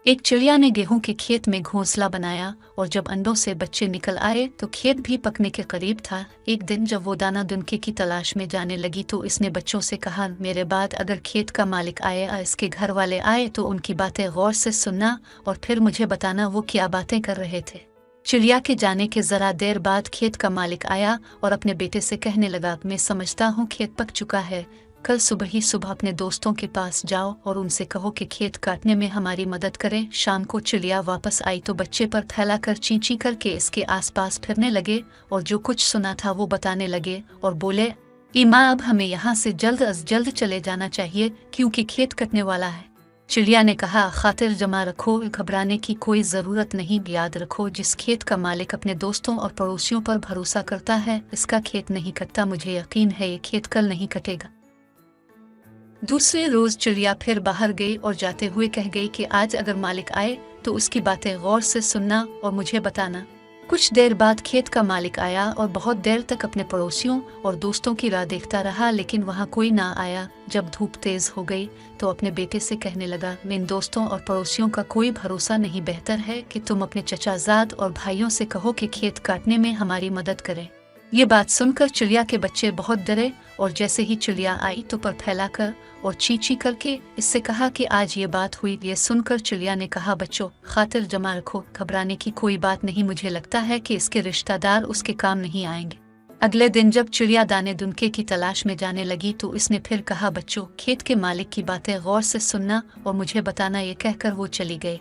एक चिड़िया ने गेहूं के खेत में घोंसला बनाया और जब अंडों से बच्चे निकल आए तो खेत भी पकने के करीब था। एक दिन जब वो दाना दुनके की तलाश में जाने लगी तो इसने बच्चों से कहा, मेरे बाद अगर खेत का मालिक आए या इसके घर वाले आए तो उनकी बातें गौर से सुनना और फिर मुझे बताना वो क्या बातें कर रहे थे। चिड़िया के जाने के जरा देर बाद खेत का मालिक आया और अपने बेटे से कहने लगा, मैं समझता हूँ खेत पक चुका है, कल सुबह ही सुबह अपने दोस्तों के पास जाओ और उनसे कहो कि खेत काटने में हमारी मदद करें। शाम को चिड़िया वापस आई तो बच्चे पर फैलाकर चींची करके इसके आसपास फिरने लगे और जो कुछ सुना था वो बताने लगे और बोले, माँ अब हमें यहाँ से जल्द अज जल्द चले जाना चाहिए क्योंकि खेत कटने वाला है। चिड़िया ने कहा, खातिर जमा रखो, घबराने की कोई ज़रूरत नहीं। याद रखो, जिस खेत का मालिक अपने दोस्तों और पड़ोसियों पर भरोसा करता है इसका खेत नहीं कटता। मुझे यकीन है ये खेत कल नहीं कटेगा। दूसरे रोज चिड़िया फिर बाहर गई और जाते हुए कह गई कि आज अगर मालिक आए तो उसकी बातें गौर से सुनना और मुझे बताना। कुछ देर बाद खेत का मालिक आया और बहुत देर तक अपने पड़ोसियों और दोस्तों की राह देखता रहा, लेकिन वहाँ कोई ना आया। जब धूप तेज हो गई तो अपने बेटे से कहने लगा, इन दोस्तों और पड़ोसियों का कोई भरोसा नहीं, बेहतर है कि तुम अपने चचाजाद और भाइयों से कहो कि खेत काटने में हमारी मदद करें। ये बात सुनकर चिड़िया के बच्चे बहुत डरे और जैसे ही चिड़िया आई तो पर फैलाकर और चींची करके इससे कहा कि आज ये बात हुई। ये सुनकर चिड़िया ने कहा, बच्चों खातिर जमा रखो, घबराने की कोई बात नहीं, मुझे लगता है कि इसके रिश्तेदार उसके काम नहीं आएंगे। अगले दिन जब चिड़िया दाने दुनके की तलाश में जाने लगी तो इसने फिर कहा, बच्चों खेत के मालिक की बातें गौर से सुनना और मुझे बताना। ये कहकर वो चली गई।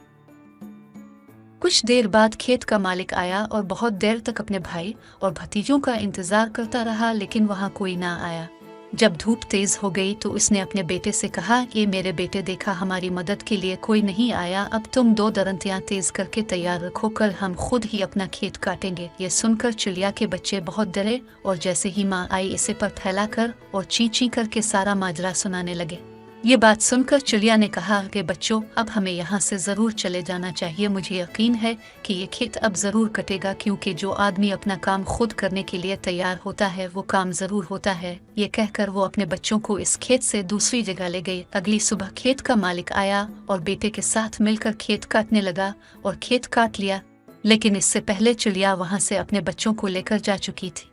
कुछ देर बाद खेत का मालिक आया और बहुत देर तक अपने भाई और भतीजों का इंतजार करता रहा, लेकिन वहाँ कोई ना आया। जब धूप तेज हो गई तो उसने अपने बेटे से कहा, ये मेरे बेटे, देखा हमारी मदद के लिए कोई नहीं आया, अब तुम 2 दरंतियां तेज करके तैयार रखो, कल हम खुद ही अपना खेत काटेंगे। ये सुनकर चिड़िया के बच्चे बहुत डरे और जैसे ही माँ आई इसे पर फैलाकर और चींची करके सारा माजरा सुनाने लगे। ये बात सुनकर चिड़िया ने कहा कि बच्चों अब हमें यहाँ से ज़रूर चले जाना चाहिए। मुझे यकीन है कि ये खेत अब ज़रूर कटेगा क्योंकि जो आदमी अपना काम खुद करने के लिए तैयार होता है वो काम ज़रूर होता है। ये कहकर वो अपने बच्चों को इस खेत से दूसरी जगह ले गए। अगली सुबह खेत का मालिक आया और बेटे के साथ मिलकर खेत काटने लगा और खेत काट लिया, लेकिन इससे पहले चिड़िया वहाँ से अपने बच्चों को लेकर जा चुकी थी।